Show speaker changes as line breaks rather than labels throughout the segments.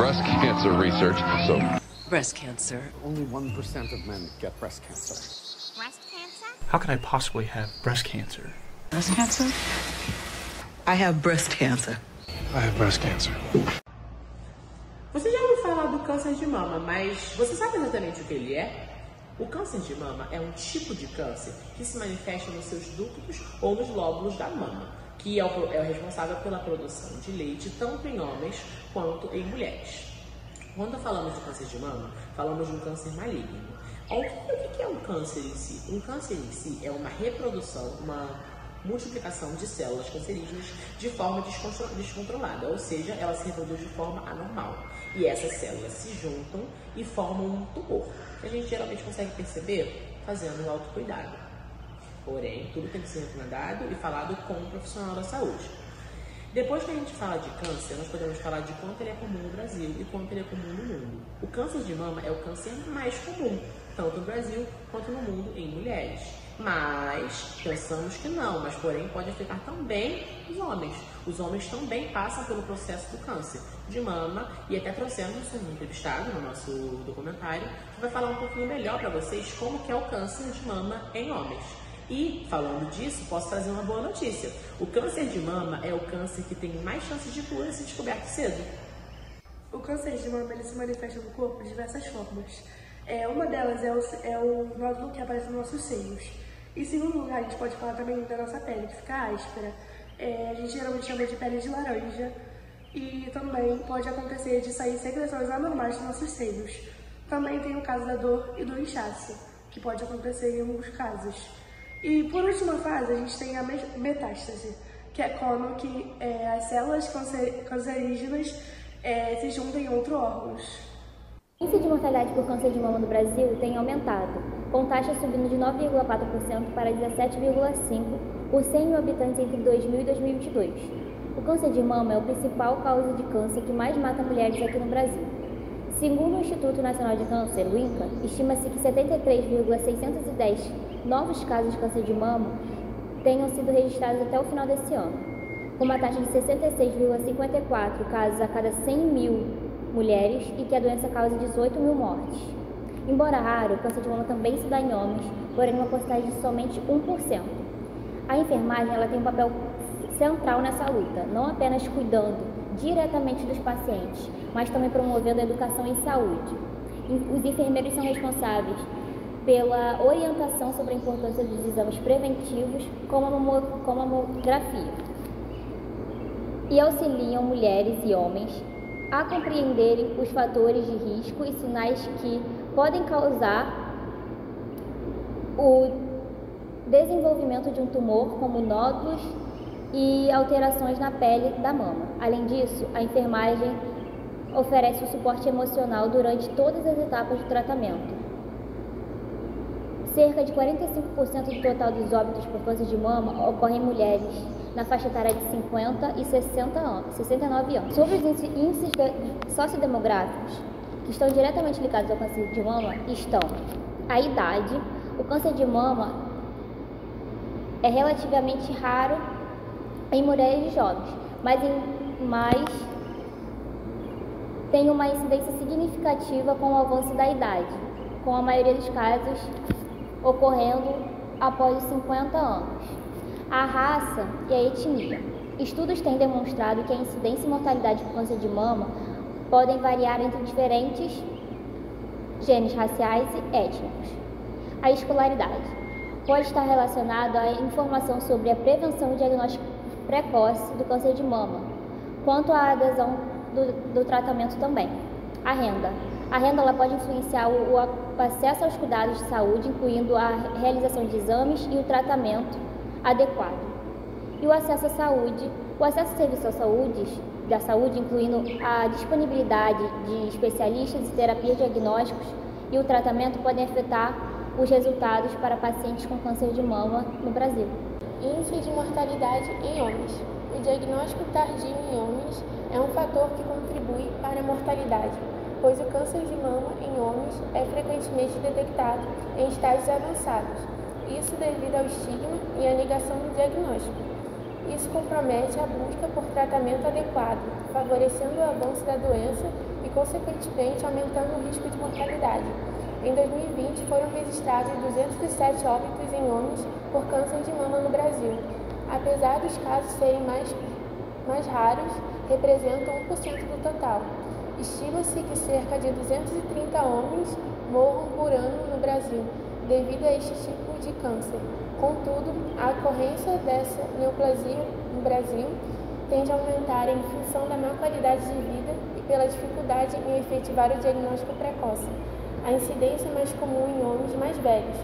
breast cancer research, so...
Breast cancer.
Only 1% of men get breast cancer.
Breast cancer?
How could I possibly have breast cancer?
Breast cancer? I have breast cancer.
I have breast cancer.
Você já ouviu falar do câncer de mama, mas você sabe exatamente o que ele é? O câncer de mama é um tipo de câncer que se manifesta nos seus ductos ou nos lóbulos da mama, que é o responsável pela produção de leite tanto em homens quanto em mulheres. Quando falamos de câncer de mama, falamos de um câncer maligno. O que é um câncer em si? Um câncer em si é uma reprodução, uma multiplicação de células cancerígenas de forma descontrolada, ou seja, ela se reproduz de forma anormal. E essas células se juntam e formam um tumor, que a gente geralmente consegue perceber fazendo um autocuidado. Porém, tudo tem que ser recomendado e falado com um profissional da saúde. Depois que a gente fala de câncer, nós podemos falar de quanto ele é comum no Brasil e quanto ele é comum no mundo. O câncer de mama é o câncer mais comum, tanto no Brasil quanto no mundo, em mulheres. Mas pensamos que não, mas porém pode afetar também os homens. Os homens também passam pelo processo do câncer de mama e até trouxemos um entrevistado no nosso documentário que vai falar um pouquinho melhor para vocês como que é o câncer de mama em homens. E, falando disso, posso trazer uma boa notícia. O câncer de mama é o câncer que tem mais chances de cura se descoberto cedo.
O câncer de mama ele se manifesta no corpo de diversas formas. Uma delas é o nódulo que aparece nos nossos seios. Em segundo lugar, a gente pode falar também da nossa pele, que fica áspera. A gente geralmente chama de pele de laranja. E também pode acontecer de sair secreções anormais dos nossos seios. Também tem o caso da dor e do inchaço, que pode acontecer em alguns casos. E por última fase, a gente tem a metástase, que é quando as células cancerígenas se juntam em outros órgãos.
O índice de mortalidade por câncer de mama no Brasil tem aumentado, com taxa subindo de 9,4% para 17,5% por 100 mil habitantes entre 2000 e 2022. O câncer de mama é a principal causa de câncer que mais mata mulheres aqui no Brasil. Segundo o Instituto Nacional de Câncer, o INCA, estima-se que 73,610 novos casos de câncer de mama tenham sido registrados até o final desse ano, com uma taxa de 66,54 casos a cada 100 mil mulheres e que a doença causa 18 mil mortes. Embora raro, o câncer de mama também se dá em homens, porém uma porcentagem de somente 1%. A enfermagem ela tem um papel central nessa luta, não apenas cuidando diretamente dos pacientes, mas também promovendo a educação em saúde. Os enfermeiros são responsáveis pela orientação sobre a importância dos exames preventivos, como a mamografia, e auxiliam mulheres e homens a compreenderem os fatores de risco e sinais que podem causar o desenvolvimento de um tumor, como nódulos e alterações na pele da mama. Além disso, a enfermagem oferece o suporte emocional durante todas as etapas do tratamento. Cerca de 45% do total dos óbitos por câncer de mama ocorrem em mulheres na faixa etária de 50 e 69 anos. Sobre os índices sociodemográficos que estão diretamente ligados ao câncer de mama estão a idade. O câncer de mama é relativamente raro em mulheres jovens, mas tem uma incidência significativa com o avanço da idade, com a maioria dos casos ocorrendo após os 50 anos. A raça e a etnia. Estudos têm demonstrado que a incidência e mortalidade por câncer de mama podem variar entre diferentes genes raciais e étnicos. A escolaridade pode estar relacionada à informação sobre a prevenção e diagnóstico precoce do câncer de mama, quanto à adesão do tratamento também. A renda. A renda ela pode influenciar o acesso aos cuidados de saúde, incluindo a realização de exames e o tratamento adequado. E o acesso à saúde. O acesso a serviços da saúde, incluindo a disponibilidade de especialistas e terapias diagnósticos e o tratamento, podem afetar os resultados para pacientes com câncer de mama no Brasil.
Índice de mortalidade em homens. O diagnóstico tardio em homens é um fator que contribui para a mortalidade, pois o câncer de mama em homens é frequentemente detectado em estágios avançados, isso devido ao estigma e à negação do diagnóstico. Isso compromete a busca por tratamento adequado, favorecendo o avanço da doença e e, consequentemente, aumentando o risco de mortalidade. Em 2020, foram registrados 207 óbitos em homens por câncer de mama no Brasil. Apesar dos casos serem mais raros, representam 1% do total. Estima-se que cerca de 230 homens morram por ano no Brasil devido a este tipo de câncer. Contudo, a ocorrência dessa neoplasia no Brasil tende a aumentar em função da má qualidade de vida e pela dificuldade em efetivar o diagnóstico precoce. A incidência é mais comum em homens mais velhos,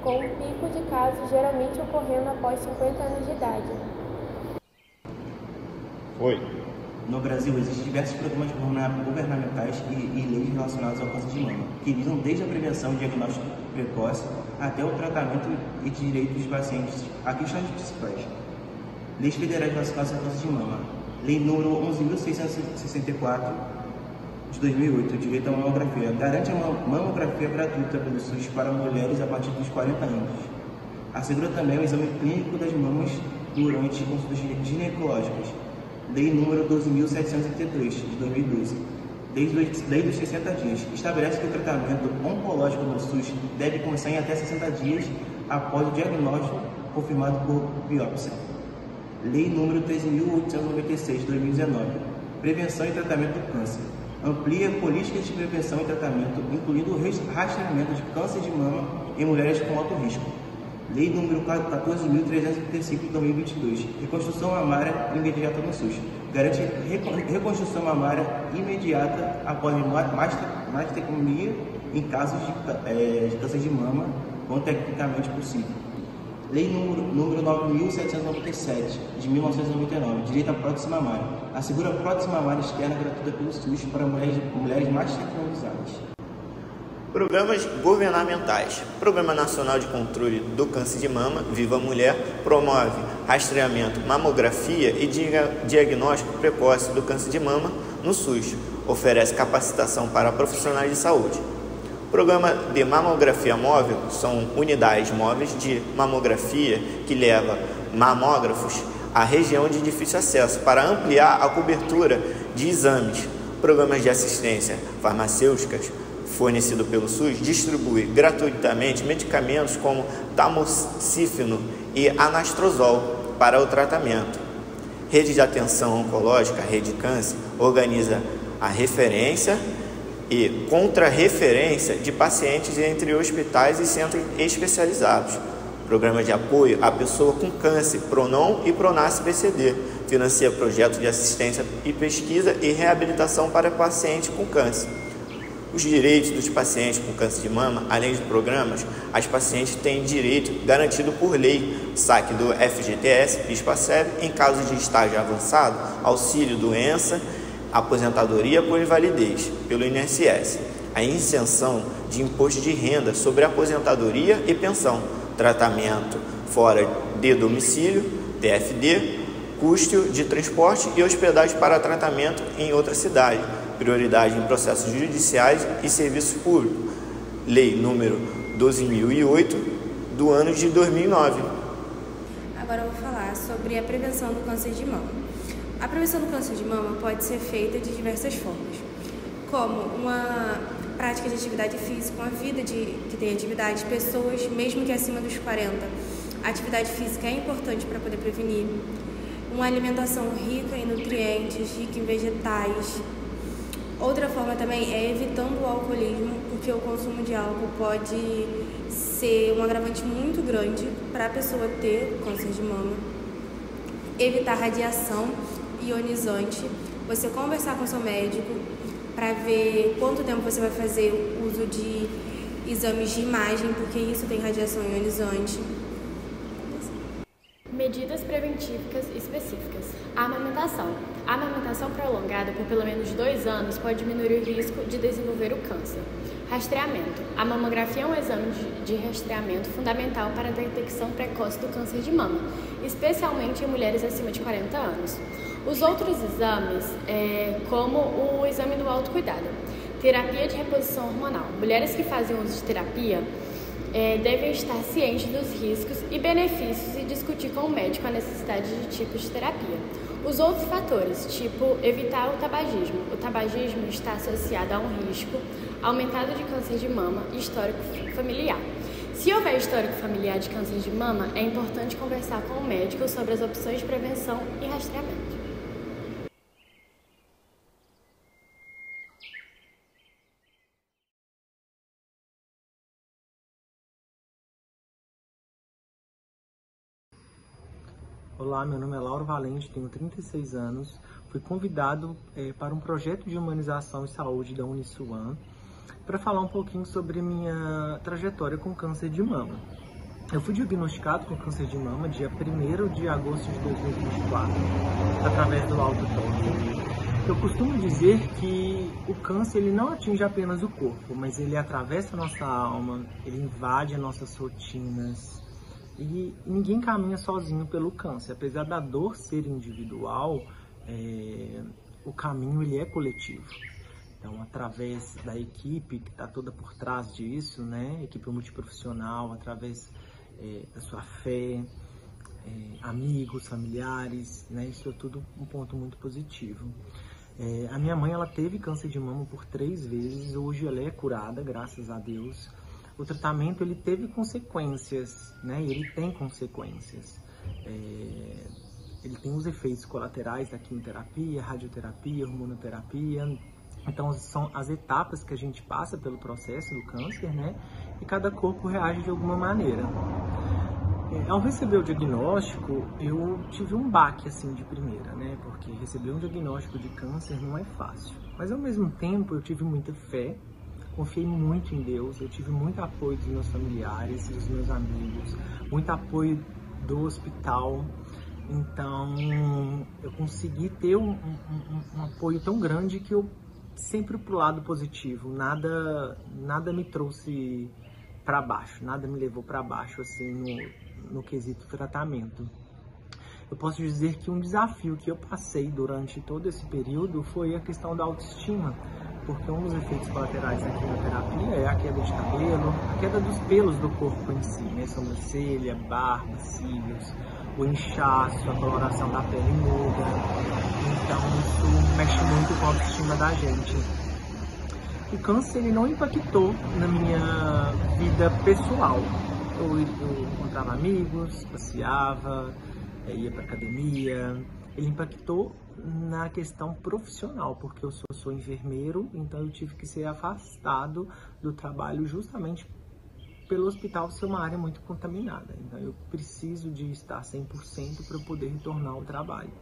com um pico de casos geralmente ocorrendo após 50 anos de idade.
Oi. No Brasil, existem diversos programas governamentais e leis relacionadas ao câncer de mama, que visam desde a prevenção e diagnóstico precoce até o tratamento e direitos dos pacientes. Aqui estão as principais. Leis federais relacionadas ao câncer de mama. Lei número 11.664, de 2008, direito à mamografia. Garante a mamografia gratuita pelo SUS para mulheres a partir dos 40 anos. Assegura também o exame clínico das mamas durante consultas ginecológicas. Lei número 12.783, de 2012, desde os 60 dias. Estabelece que o tratamento oncológico no SUS deve começar em até 60 dias após o diagnóstico confirmado por biópsia. Lei número 13.896, de 2019, prevenção e tratamento do câncer. Amplia políticas de prevenção e tratamento, incluindo o rastreamento de câncer de mama em mulheres com alto risco. Lei número 14.335, de 2022, reconstrução mamária imediata no SUS. Garante reconstrução mamária imediata após mastectomia em casos de câncer de mama, quando tecnicamente possível. Lei número 9.797, de 1999, direito à prótese mamária. Assegura a prótese mamária externa gratuita pelo SUS para mulheres mastectomizadas.
Programas governamentais. Programa Nacional de Controle do Câncer de Mama, Viva Mulher, promove rastreamento, mamografia e diagnóstico precoce do câncer de mama no SUS. Oferece capacitação para profissionais de saúde. Programa de mamografia móvel são unidades móveis de mamografia que leva mamógrafos à região de difícil acesso para ampliar a cobertura de exames. Programas de assistência farmacêuticas fornecido pelo SUS distribui gratuitamente medicamentos como tamoxifeno e anastrozol para o tratamento. Rede de Atenção Oncológica, Rede Câncer, organiza a referência e contra-referência de pacientes entre hospitais e centros especializados. Programa de apoio à pessoa com câncer, PRONOM e PRONASSE-BCD, financia projetos de assistência e pesquisa e reabilitação para pacientes com câncer. Os direitos dos pacientes com câncer de mama, além de programas, as pacientes têm direito garantido por lei, saque do FGTS, PIS/PASEB, em caso de estágio avançado, auxílio doença, aposentadoria por invalidez, pelo INSS, a isenção de imposto de renda sobre aposentadoria e pensão, tratamento fora de domicílio, TFD, custo de transporte e hospedagem para tratamento em outra cidade, prioridade em processos judiciais e serviços públicos. Lei número 12.008 do ano de 2009.
Agora eu vou falar sobre a prevenção do câncer de mama. A prevenção do câncer de mama pode ser feita de diversas formas, como uma prática de atividade física, uma vida que tem atividade, pessoas mesmo que acima dos 40. A atividade física é importante para poder prevenir. Uma alimentação rica em nutrientes, rica em vegetais. Outra forma também é evitando o alcoolismo, porque o consumo de álcool pode ser um agravante muito grande para a pessoa ter câncer de mama. Evitar radiação ionizante, você conversar com seu médico para ver quanto tempo você vai fazer uso de exames de imagem, porque isso tem radiação ionizante.
Medidas preventivas específicas. A amamentação. A amamentação prolongada por pelo menos 2 anos pode diminuir o risco de desenvolver o câncer. Rastreamento. A mamografia é um exame de rastreamento fundamental para a detecção precoce do câncer de mama, especialmente em mulheres acima de 40 anos. Os outros exames, como o exame do autocuidado. Terapia de reposição hormonal. Mulheres que fazem uso de terapia devem estar cientes dos riscos e benefícios e discutir com o médico a necessidade de tipos de terapia. Os outros fatores, tipo evitar o tabagismo. O tabagismo está associado a um risco aumentado de câncer de mama e histórico familiar. Se houver histórico familiar de câncer de mama, é importante conversar com o médico sobre as opções de prevenção e rastreamento.
Olá, meu nome é Lauro Valente, tenho 36 anos. Fui convidado para um projeto de humanização e saúde da Uniswan para falar um pouquinho sobre minha trajetória com câncer de mama. Eu fui diagnosticado com câncer de mama dia 1º de agosto de 2024, através do autotoque. Eu costumo dizer que o câncer ele não atinge apenas o corpo, mas ele atravessa a nossa alma, ele invade as nossas rotinas. E ninguém caminha sozinho pelo câncer. Apesar da dor ser individual, o caminho ele é coletivo. Então, através da equipe que está toda por trás disso, né, equipe multiprofissional, através da sua fé, amigos, familiares, né, isso é tudo um ponto muito positivo. A minha mãe ela teve câncer de mama por 3 vezes, hoje ela é curada, graças a Deus. O tratamento ele teve consequências, né? Ele tem consequências. Ele tem os efeitos colaterais da quimioterapia, radioterapia, hormonoterapia. Então são as etapas que a gente passa pelo processo do câncer, né? E cada corpo reage de alguma maneira. Ao receber o diagnóstico, eu tive um baque assim de primeira, né? Porque receber um diagnóstico de câncer não é fácil. Mas ao mesmo tempo eu tive muita fé. Confiei muito em Deus, eu tive muito apoio dos meus familiares, dos meus amigos, muito apoio do hospital. Então, eu consegui ter um apoio tão grande que eu sempre pro lado positivo. Nada me trouxe para baixo, nada me levou para baixo assim no quesito tratamento. Eu posso dizer que um desafio que eu passei durante todo esse período foi a questão da autoestima. Porque um dos efeitos colaterais da quimioterapia é a queda de cabelo, a queda dos pelos do corpo em si, né? Sobrancelha, barba, cílios, o inchaço, a coloração da pele muda. Então isso mexe muito com a autoestima da gente. O câncer ele não impactou na minha vida pessoal. Eu encontrava amigos, passeava, ia para academia. Ele impactou na questão profissional, porque eu sou enfermeiro, então eu tive que ser afastado do trabalho justamente pelo hospital ser uma área muito contaminada. Então eu preciso de estar 100% para poder retornar ao trabalho.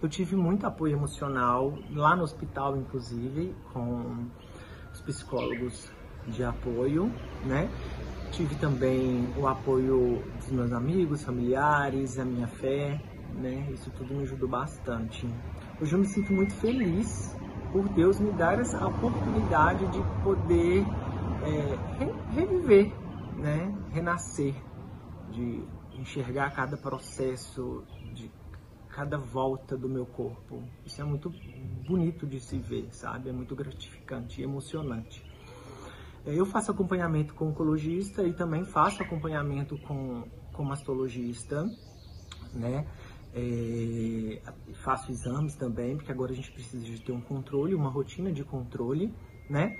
Eu tive muito apoio emocional lá no hospital, inclusive, com os psicólogos de apoio, né? Tive também o apoio dos meus amigos, familiares, a minha fé, né? Isso tudo me ajudou bastante. Hoje eu me sinto muito feliz por Deus me dar essa oportunidade de poder reviver, né? Renascer, de enxergar cada processo, de cada volta do meu corpo. Isso é muito bonito de se ver, sabe? É muito gratificante e emocionante. Eu faço acompanhamento com oncologista e também faço acompanhamento com mastologista, né? Faço exames também, porque agora a gente precisa de ter um controle, uma rotina de controle, né?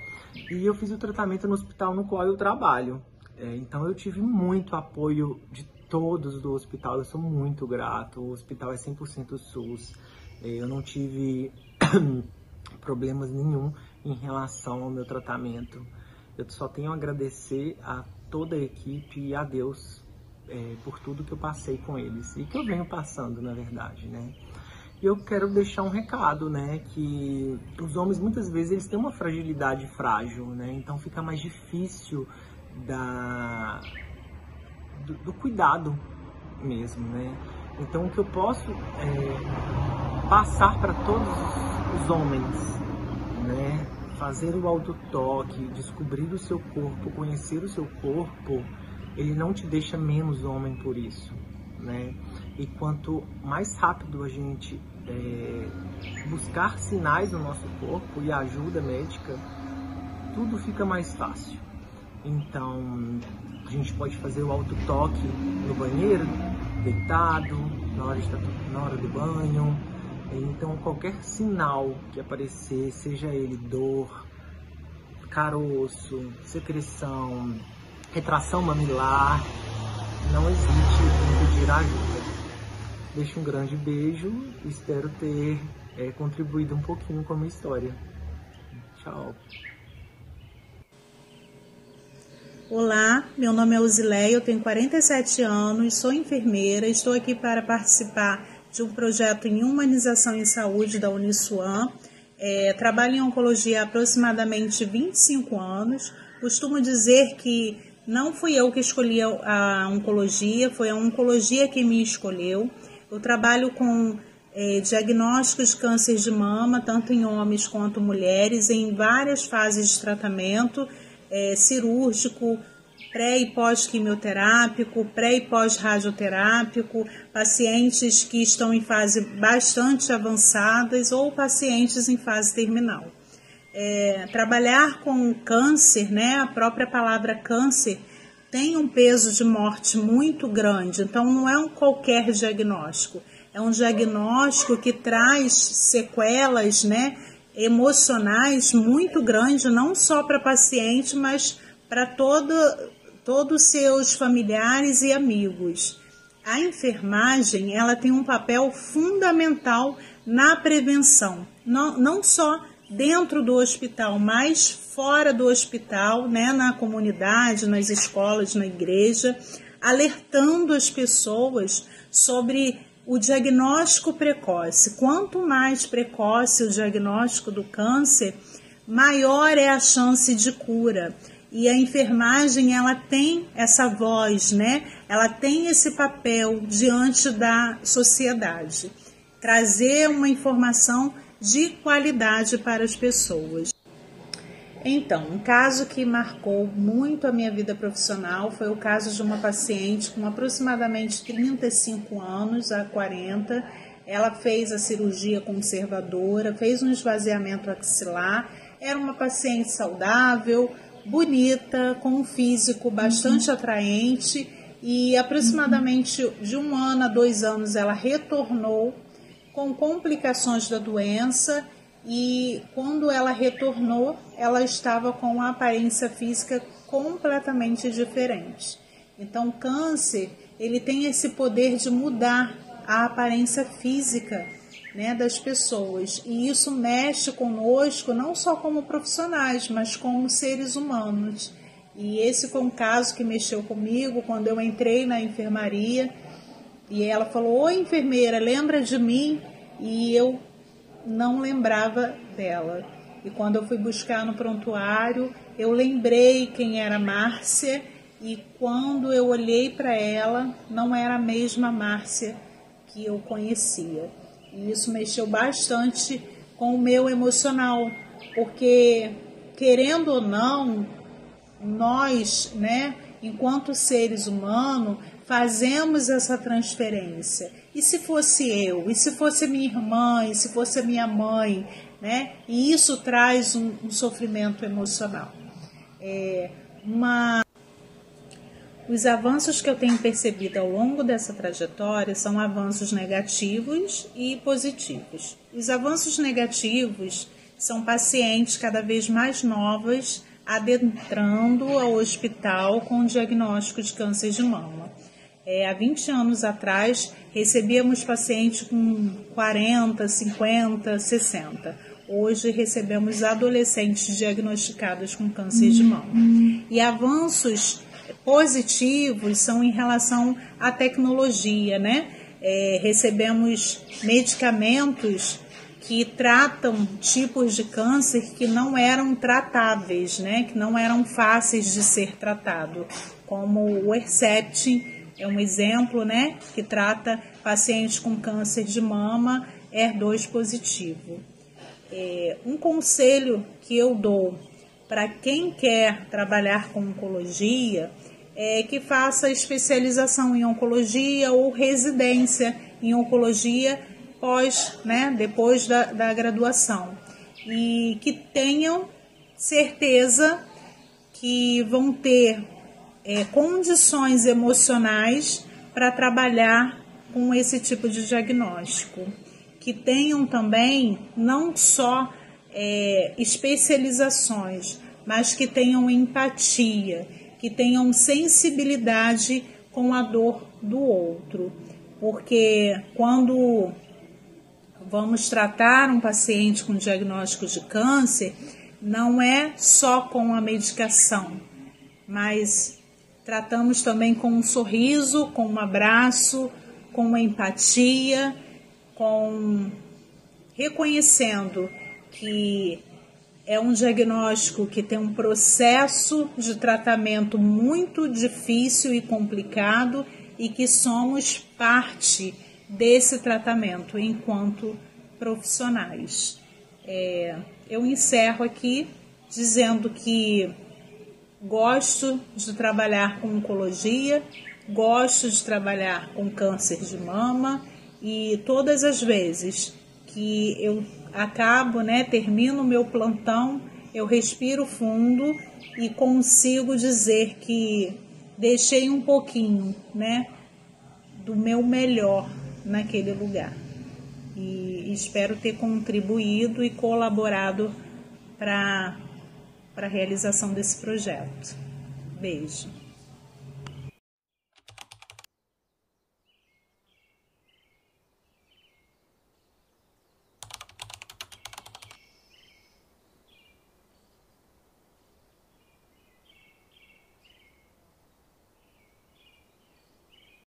E eu fiz o tratamento no hospital no qual eu trabalho. Então eu tive muito apoio de todos do hospital, eu sou muito grato. O hospital é 100% SUS. Eu não tive problemas nenhum em relação ao meu tratamento. Eu só tenho a agradecer a toda a equipe e a Deus por tudo que eu passei com eles e que eu venho passando, na verdade, né? E eu quero deixar um recado, né? Que os homens muitas vezes eles têm uma fragilidade frágil, né? Então fica mais difícil do cuidado mesmo, né? Então o que eu posso passar para todos os homens, né? Fazer o autotoque, descobrir o seu corpo, conhecer o seu corpo, ele não te deixa menos homem por isso, né? E quanto mais rápido a gente buscar sinais no nosso corpo e ajuda médica, tudo fica mais fácil. Então, a gente pode fazer o autotoque no banheiro, deitado, na hora do banho. Então, qualquer sinal que aparecer, seja ele dor, caroço, secreção, retração mamilar, não hesite em pedir ajuda. Deixo um grande beijo e espero ter contribuído um pouquinho com a minha história. Tchau.
Olá, meu nome é Uzileia, eu tenho 47 anos, sou enfermeira, estou aqui para participar de um projeto em humanização em saúde da Uniswan. Trabalho em oncologia há aproximadamente 25 anos. Costumo dizer que não fui eu que escolhi a oncologia, foi a oncologia que me escolheu. Eu trabalho com diagnósticos de câncer de mama, tanto em homens quanto mulheres, em várias fases de tratamento, cirúrgico, pré- e pós-quimioterápico, pré- e pós-radioterápico, pacientes que estão em fase bastante avançadas ou pacientes em fase terminal. Trabalhar com câncer, né, a própria palavra câncer, tem um peso de morte muito grande, então não é qualquer diagnóstico, é um diagnóstico que traz sequelas, né, emocionais muito grandes, não só para paciente, mas para todos os seus familiares e amigos. A enfermagem, ela tem um papel fundamental na prevenção, não só dentro do hospital, mas fora do hospital, né, na comunidade, nas escolas, na igreja, alertando as pessoas sobre o diagnóstico precoce. Quanto mais precoce o diagnóstico do câncer, maior é a chance de cura. E a enfermagem, ela tem essa voz, né? Ela tem esse papel diante da sociedade. Trazer uma informação de qualidade para as pessoas. Então, um caso que marcou muito a minha vida profissional foi o caso de uma paciente com aproximadamente 35 anos a 40. Ela fez a cirurgia conservadora, fez um esvaziamento axilar. Era uma paciente saudável, bonita, com um físico bastante atraente, e aproximadamente de 1 ano a 2 anos ela retornou com complicações da doença, e quando ela retornou, ela estava com uma aparência física completamente diferente. Então, o câncer, ele tem esse poder de mudar a aparência física, né, das pessoas, e isso mexe conosco, não só como profissionais, mas como seres humanos. E esse foi um caso que mexeu comigo quando eu entrei na enfermaria, e ela falou: "Oi, enfermeira, lembra de mim?" E eu não lembrava dela. E quando eu fui buscar no prontuário, eu lembrei quem era Márcia, e quando eu olhei para ela, não era a mesma Márcia que eu conhecia. E isso mexeu bastante com o meu emocional, porque, querendo ou não, nós, né, enquanto seres humanos, fazemos essa transferência. E se fosse eu? E se fosse minha irmã? E se fosse a minha mãe? Né? E isso traz um sofrimento emocional. Os avanços que eu tenho percebido ao longo dessa trajetória são avanços negativos e positivos. Os avanços negativos são pacientes cada vez mais novas adentrando ao hospital com diagnóstico de câncer de mama. Há 20 anos atrás, recebíamos pacientes com 40, 50, 60. Hoje, recebemos adolescentes diagnosticados com câncer de mama. E avanços positivos são em relação à tecnologia, né? Recebemos medicamentos que tratam tipos de câncer que não eram tratáveis, né? Que não eram fáceis de ser tratado, como o Herceptin, é um exemplo, né? Que trata pacientes com câncer de mama HER2 positivo. Um conselho que eu dou para quem quer trabalhar com oncologia é que faça especialização em oncologia ou residência em oncologia depois da graduação, e que tenham certeza que vão ter condições emocionais para trabalhar com esse tipo de diagnóstico, que tenham também não só especializações, mas que tenham empatia, que tenham sensibilidade com a dor do outro, porque quando vamos tratar um paciente com diagnóstico de câncer, não é só com a medicação, mas tratamos também com um sorriso, com um abraço, com uma empatia, reconhecendo que é um diagnóstico que tem um processo de tratamento muito difícil e complicado e que somos parte desse tratamento enquanto profissionais. Eu encerro aqui dizendo que gosto de trabalhar com oncologia, gosto de trabalhar com câncer de mama e todas as vezes que eu acabo, termino o meu plantão, eu respiro fundo e consigo dizer que deixei um pouquinho, do meu melhor naquele lugar. E espero ter contribuído e colaborado para a realização desse projeto. Beijo.